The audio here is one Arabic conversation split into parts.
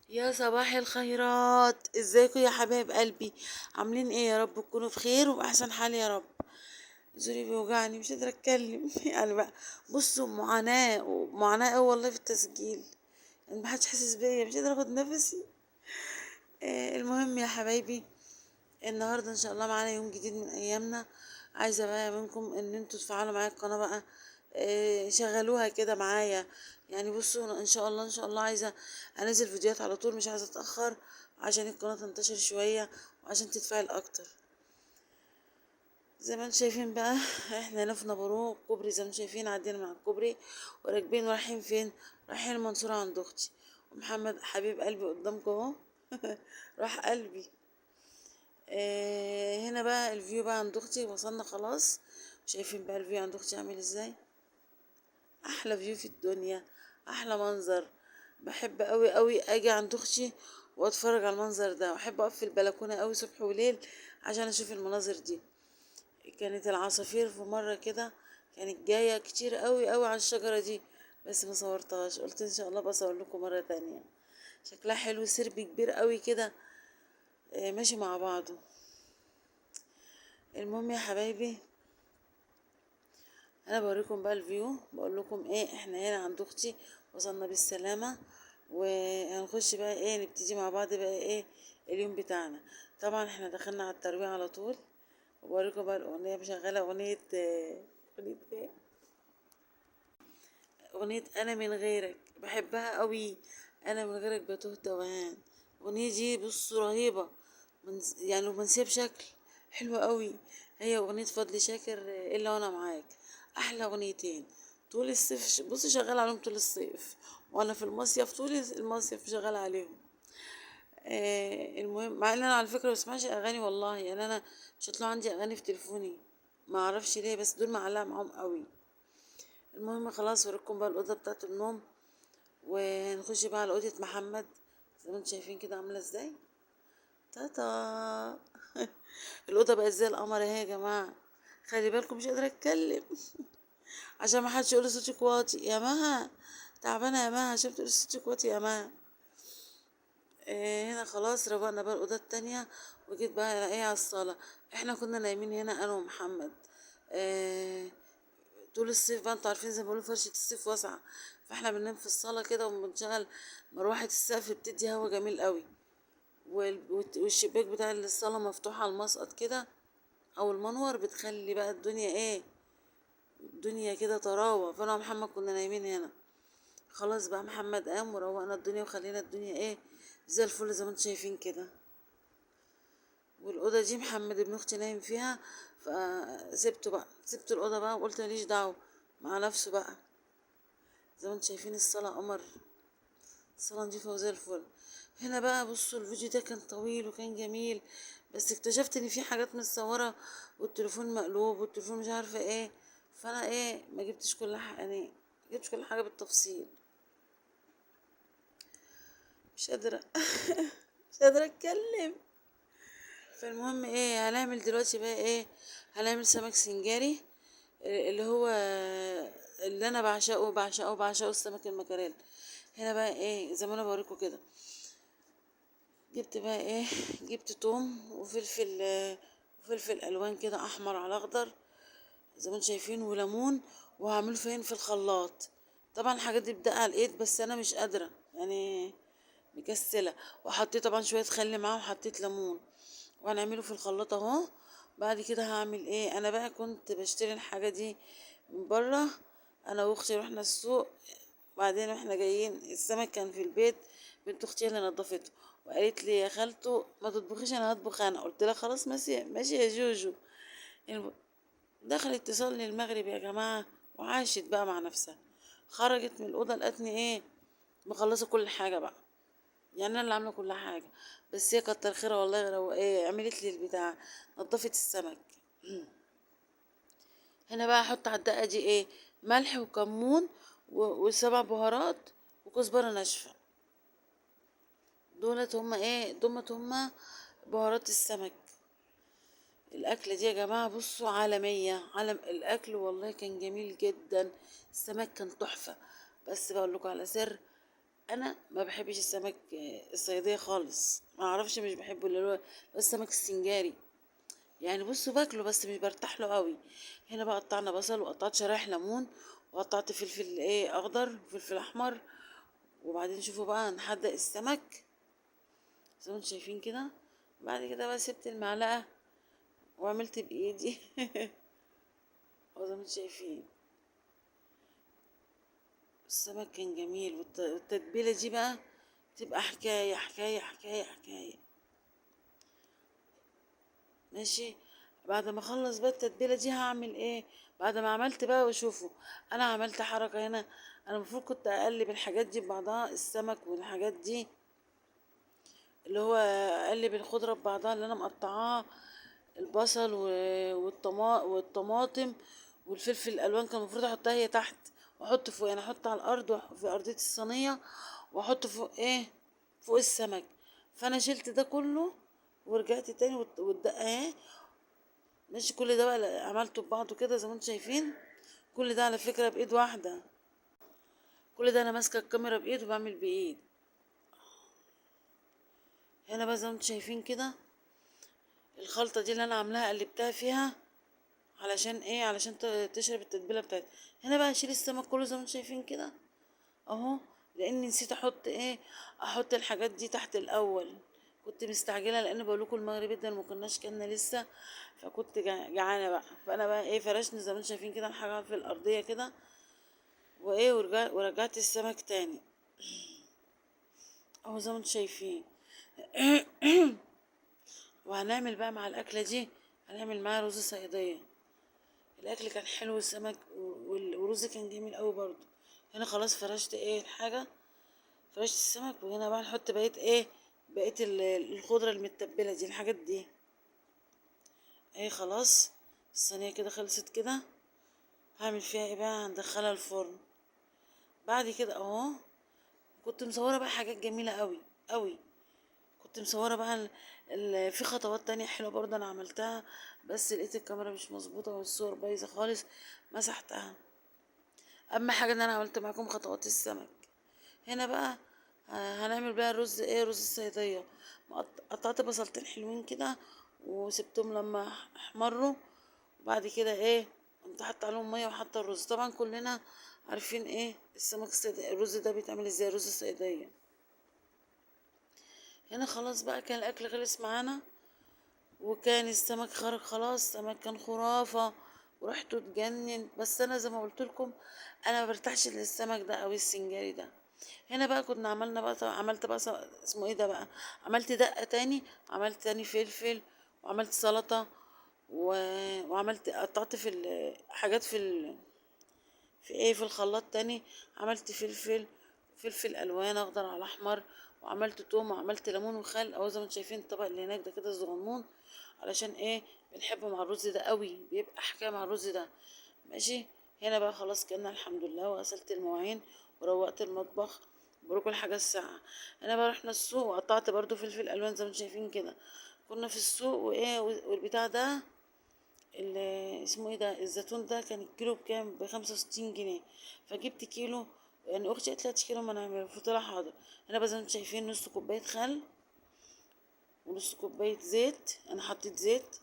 يا صباح الخيرات، ازيكم يا حبايب قلبي؟ عاملين ايه؟ يا رب تكونوا بخير وبأحسن حال يا رب. زوري بيوجعني، مش قادرة اتكلم يعني بقى. بصوا، معاناة ومعاناة اوي والله في التسجيل، يعني محدش حاسس بيا، مش قادرة اخد نفسي. المهم يا حبايبي، النهارده ان شاء الله معانا يوم جديد من ايامنا. عايزه بقى منكم ان انتوا تفعلوا معايا القناه بقى. شغلوها كده معايا. يعني بصوا، ان شاء الله عايزه انزل فيديوهات على طول، مش عايزه اتاخر، عشان القناه تنتشر شويه وعشان تتفاعل اكتر. زي ما انتم شايفين بقى، احنا هنا في نبرو كوبري، زي ما انتم شايفين عدينا من على الكوبري وراكبين ورايحين فين؟ رايحين المنصوره عند اختي. ومحمد حبيب قلبي قدامكم اهو راح قلبي. هنا بقى الفيو بقى عند اختي، وصلنا خلاص. شايفين بقى الفيو عند اختي عامل ازاي؟ احلى فيو في الدنيا، احلى منظر. بحب قوي قوي اجي عند اختي واتفرج على المنظر ده، واحب اقف في البلكونه قوي صبح وليل عشان اشوف المناظر دي. كانت العصافير في مره كده كانت جايه كتير قوي قوي على الشجره دي، بس ما صورتهاش، قلت ان شاء الله بصور لكم مره تانية. شكلها حلو، سرب كبير قوي كده، ماشي مع بعضه. المهم يا حبايبي، انا بوريكم بقى الفيو، بقول لكم ايه، احنا هنا عند اختي، وصلنا بالسلامه، وهنخش بقى ايه، نبتدي مع بعض بقى ايه اليوم بتاعنا. طبعا احنا دخلنا على الترويع على طول، وبوريكم بقى الاغنيه، مشغله اغنيه اغنيه ايه، اغنيه انا من غيرك، بحبها قوي. انا من غيرك بتوه توهان. الاغنيه دي بصوا رهيبه، يعني رومانسيه بشكل حلو قوي. هي اغنيه فضل شاكر، الا وانا معاك، احلى اغنيتين. طول الصيف بصي شغال عليهم طول الصيف، وانا في المصيف طول المصيف شغال عليهم. المهم، مع ان انا على فكره بسمعش اغاني والله، يعني انا مش هتلاقوا عندي اغاني في تليفوني، ما اعرفش ليه، بس دول معلقه معاهم قوي. المهم خلاص، وريكم بقى الاوضه بتاعه النوم، ونخش بقى على اوضه محمد. زي ما انتم شايفين كده عامله ازاي، تاتا الاوضه بقت زي القمر اهي يا جماعه. خلي بالكم مش قادره اتكلم عشان ما حدش يقول صوتك واطي يا مها. تعبانه يا مها عشان بتقول صوتك واطي يا مها. هنا خلاص روقنا بقى الاوضه التانية، وجيت بقى على ايه، على الصاله. احنا كنا نايمين هنا انا ومحمد. آه طول الصيف بقى انتوا عارفين، زي ما بيقولوا فرشة الصيف واسعة، فاحنا بننام في الصالة كده، وبنشغل مروحة السقف بتدي هوا جميل قوي، والشباك بتاع الصالة مفتوح على المسقط كده، او المنور، بتخلي بقى الدنيا ايه، الدنيا كده طراوة. فانا ومحمد كنا نايمين هنا. خلاص بقى محمد قام وروقنا الدنيا وخلينا الدنيا ايه، زي الفل زي ما انتم شايفين كده. والأوضة دي محمد ابن أختي نايم فيها، فسبته بقى، سبت الأوضة بقى وقلت ماليش دعوة مع نفسه بقى. زي ما انتم شايفين الصالة قمر، الصالة نضيفة وزي الفل. هنا بقى بصوا، الفيديو ده كان طويل وكان جميل، بس اكتشفت ان في حاجات متصورة والتليفون مقلوب والتليفون مش عارفة ايه، فانا ايه ما جبتش كل حاجة، يعني ما جبتش كل حاجة بالتفصيل. مش قادرة مش قادرة اتكلم. فالمهم ايه، هنعمل دلوقتي بقى ايه، هنعمل سمك سنجاري، اللي هو اللي انا بعشقه السمك المكاريل. هنا بقى ايه، زي ما انا بوريكم كده، جبت بقى ايه، جبت توم وفلفل، وفلفل الوان كده احمر على اخضر، زي ما انتم شايفين، وليمون، وهعمله فين، في الخلاط. طبعا الحاجات دي بدقة على الايد، بس انا مش قادرة يعني، مكسلة. وحطيت طبعا شوية خل معاه، وحطيت ليمون، وهنعمله في الخلاط اهو. بعد كده هعمل ايه، انا بقى كنت بشتري الحاجة دي من بره، انا واختي رحنا السوق. بعدين واحنا جايين، السمك كان في البيت، بنت اختي هي اللي نضفته، وقالت لي يا خالته ما تطبخيش، انا هطبخ انا. قلت لها خلاص ماشي ماشي يا جوجو. دخل اتصال للمغرب يا جماعة، وعاشت بقى مع نفسها. خرجت من الأوضة لقتني ايه، مخلصة كل حاجة بقى، يعني انا اللي عاملة كل حاجة. بس هي كتر خيرها والله، لو ايه عملت لي البتاع، نضفت السمك. هنا بقى احط على الدقة دي ايه، ملح وكمون وسبع بهارات وكزبرة ناشفة. دولت هما بهارات السمك. الأكلة دي يا جماعة بصوا عالمية، عالم الأكل والله، كان جميل جدا. السمك كان تحفة. بس بقول لكم على سر، انا ما بحبش السمك الصياديه خالص، ما اعرفش، مش بحبه، اللي هو السمك السنجاري. يعني بصوا باكله بس مش برتاح له قوي. هنا بقى قطعنا بصل، وقطعت شرايح ليمون، وقطعت فلفل اخضر وفلفل احمر. وبعدين شوفوا بقى نحدق السمك زي ما انتم شايفين كده. بعد كده بقى سبت المعلقه وعملت بايدي زي ما انتم شايفين. السمك كان جميل، والتتبيله دي بقى تبقى حكايه حكايه حكايه حكايه. ماشي. بعد ما اخلص بقى التتبيله دي هعمل ايه؟ بعد ما عملت بقى، وشوفوا انا عملت حركه هنا. انا المفروض كنت اقلب الحاجات دي ببعضها، السمك والحاجات دي، اللي هو اقلب الخضره ببعضها اللي انا مقطعاها، البصل والطماطم والفلفل الالوان، كان المفروض احطها هي تحت، واحط فوق، يعني احط على الارض في ارضيه الصينيه، واحط فوق فوق السمك. فانا شلت ده كله ورجعت تاني، والدقه ماشي. كل ده بقى عملته ببعضه كده زي ما انتم شايفين. كل ده على فكرة بإيد واحدة، كل ده أنا ماسكة الكاميرا بإيد وبعمل بإيد. هنا بقى زي ما انتم شايفين كده، الخلطة دي اللي أنا عاملاها قلبتها فيها علشان علشان تشرب التتبيلة بتاعتها. هنا بقى هشيل السمك كله زي ما انتم شايفين كده اهو، لاني نسيت احط احط الحاجات دي تحت الاول. كنت مستعجله لان بقول لكم المغرب ده ما كناش كلنا لسه، فكنت جعانه بقى. فانا بقى فرشني زي ما انتم شايفين كده الحاجه في الارضيه كده، ورجعت السمك تاني اهو زي ما انتم شايفين. وهنعمل بقى مع الاكله دي، هنعمل معاها رز صياديه. الاكل كان حلو، والسمك والرز كان جميل قوي برضو. هنا خلاص فرشت الحاجه، فرشت السمك. وهنا بقى نحط بقيه بقيه الخضره المتبله دي، الحاجات دي خلاص. الصينيه كده خلصت كده. هعمل فيها بقى؟ هندخلها الفرن. بعد كده اهو، كنت مصوره بقى حاجات جميله قوي قوي. كنت مصوره بقى في خطوات تانية حلوه برضه انا عملتها، بس لقيت الكاميرا مش مظبوطه والصور بايظه خالص، مسحتها. اهم حاجه ان انا عملت معاكم خطوات السمك. هنا بقى هنعمل بقى الرز، رز الصياديه. قطعت بصلتين حلوين كده وسبتهم لما احمروا. وبعد كده قمت حاطه عليهم ميه وحاطه الرز. طبعا كلنا عارفين السمك الصياديه، الرز ده بيتعمل ازاي، رز الصياديه. هنا خلاص بقى كان الاكل خلص معانا، وكان السمك خرج خلاص. السمك كان خرافة وريحته تجنن. بس انا زي ما قلت لكم، انا ما برتاحش للسمك ده او السنجاري ده. هنا بقى كنا عملنا بقى، عملت بقى اسمه ايه ده بقى، عملت دقة تاني، عملت تاني فلفل، وعملت سلطة، وعملت قطعت حاجات في الخلاط تاني. عملت فلفل الوان اخضر على احمر، وعملت توم، وعملت ليمون وخل اهو زي ما انتم شايفين. الطبق اللي هناك ده كده صغنون، علشان بنحبه مع الرز ده قوي، بيبقى حكايه مع الرز ده. ماشي. هنا بقى خلاص كنا الحمد لله، وغسلت المواعين وروقت المطبخ بروكل حاجه الساعه. هنا بقى رحنا السوق، وقطعت برضو فلفل الوان زي ما انتم شايفين كده. كنا في السوق والبتاع ده اللي اسمه ده، الزيتون ده، كان الكيلو بكام؟ ب65 جنيه. فجبت كيلو، يعني اختي قالت لي هاتي كيلو ما نعمله، فقلت لها حاضر. هنا بقى زي ما انتم شايفين نص كوبايه خل، ونص كوبايه زيت، انا حطيت زيت.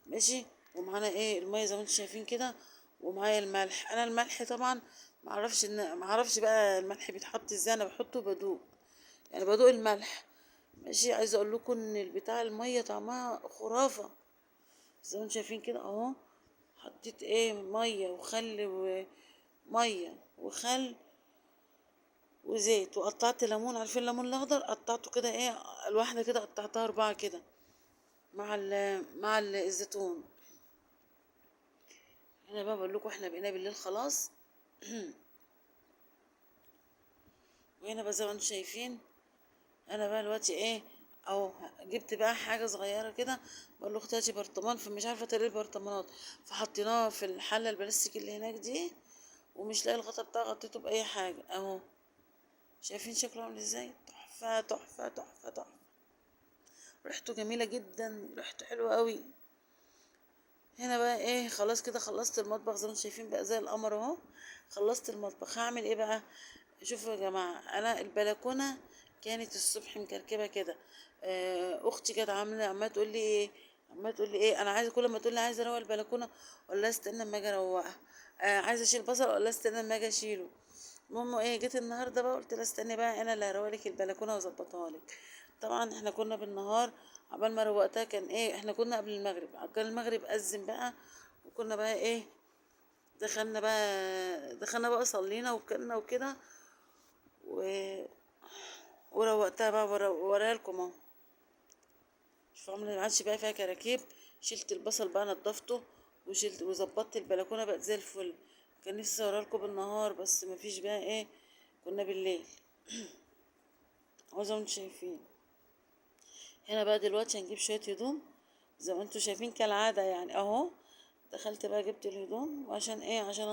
ماشي. ومعانا الميه زي ما انتم شايفين كده. ومعايا الملح. انا الملح طبعا ما اعرفش بقى الملح بيتحط ازاي، انا بحطه بدوق، يعني بدوق الملح. ماشي. عايزه اقول لكم ان البتاع الميه طعمها خرافه زي ما انتم شايفين كده اهو. حطيت ميه وخل، وميه وخل وزيت، وقطعت ليمون. عارفين الليمون الاخضر؟ قطعته كده الواحده كده، قطعتها 4 كده مع الزيتون. هنا بقى بقول لكم احنا بقينا بالليل خلاص. وهنا بقى زي ما انتم شايفين، انا بقى دلوقتي اهو جبت بقى حاجه صغيره كده. بقول له اختي هاتي برطمان، فمش عارفه تلاقي البرطمانات، فحطيناها في الحله البلاستيك اللي هناك دي، ومش لاقي الغطا بتاعه، غطيته باي حاجه اهو. شايفين شكله عامل ازاي؟ تحفه تحفه تحفه تحفه. ريحته جميله جدا، ريحته حلوه قوي. هنا بقى خلاص كده خلصت المطبخ زي ما انتم شايفين بقى زي القمر اهو. خلصت المطبخ. هعمل بقى؟ شوفوا يا جماعة، انا البلكونة كانت الصبح مكركبة كده. اختي كانت عمالة تقول لي ايه، انا عايزة، كل ما تقول لي عايزة اروق البلكونة اقول لها استنى اما اجي اروقها. عايزة اشيل بصل اقول لها استنى اما اجي اشيله. المهم ايه، جيت النهارده بقى قلت لها استني بقى انا اللي هروق لك البلكونة واظبطها لك. طبعا احنا كنا بالنهار، عقبال ما روقتها كان ايه، احنا كنا قبل المغرب، كان المغرب أذن بقى. وكنا بقى ايه، دخلنا بقى صلينا وكلنا وكده و... وروقتها بقى، وراها لكم اهو. شوف عمري ما عادش بقى فيها كراكيب. شلت البصل بقى نضفته، وشلت وظبطت البلكونه بقت زي الفل. كان نفسي اوريها لكم بالنهار بس مفيش بقى ايه، كنا بالليل. اهو زي ما انتم شايفين. هنا بقى دلوقتي هنجيب شويه هدوم زي ما انتم شايفين كالعاده يعني اهو. دخلت بقى جبت الهدوم، وعشان ايه، عشان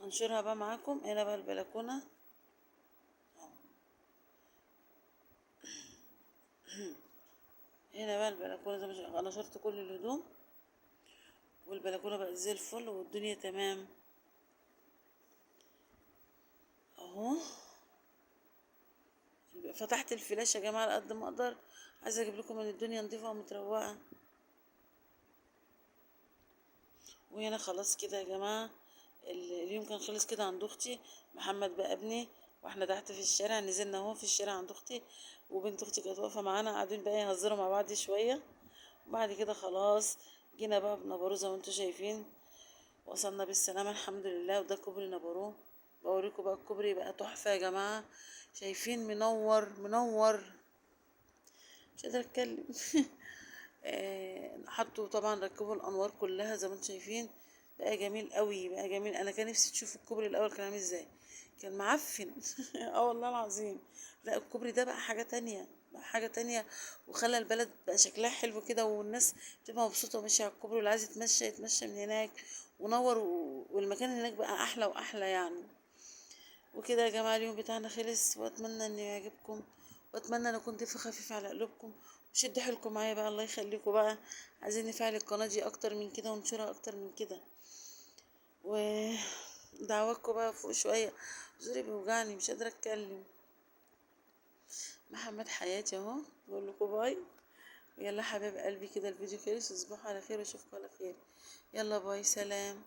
هنشرها بقى معاكم. هنا بقى البلكونه، هنا بقى البلكونه زي ما انا نشرت كل الهدوم، والبلكونه بقت زي الفل والدنيا تمام اهو. فتحت الفلاش يا جماعه على قد ما اقدر، عايزه اجيب لكم ان الدنيا نضيفه ومتروقه. وهنا خلاص كده يا جماعه، اليوم كان خلص كده عند اختي. محمد بقى ابني، واحنا تحت في الشارع، نزلنا اهو في الشارع عند اختي، وبنت اختي كانت واقفه معانا قاعدين بقى يهزروا مع بعض شويه. وبعد كده خلاص جينا بقى بنبروزه وانتوا شايفين. وصلنا بالسلامة الحمد لله. وده كوبري نبروه. بوريكم بقى الكوبري بقى تحفة يا جماعة. شايفين منور منور، مش قادرة اتكلم. حطوا طبعا، ركبوا الانوار كلها زي ما انتم شايفين. بقى جميل قوي، بقى جميل. انا كان نفسي تشوفوا الكوبري الاول كان عامل ازاي، كان معفن. اه والله العظيم. لا الكوبري ده بقى حاجة تانية، بقى حاجة تانية. وخلى البلد بقى شكلها حلو كده، والناس بتبقى مبسوطة وماشية على الكوبري، واللي عايز يتمشى يتمشى من هناك ونور. والمكان هناك بقى احلى واحلى يعني. وكده يا جماعة اليوم بتاعنا خلص، واتمنى انه يعجبكم، واتمنى ان اكون ضيفة خفيف على قلوبكم. وشدوا حيلكم معايا بقى، الله يخليكم بقى. عايزين نفعل القناة دي اكتر من كده وننشرها اكتر من كده. ودعواتكم بقى فوق شوية. زوري بيوجعني مش قادرة اتكلم. محمد حياتي اهو بقول لكم باي. يلا حبايب قلبي كده، الفيديو خلص، تصبحوا على خير واشوفكم على خير. يلا باي، سلام.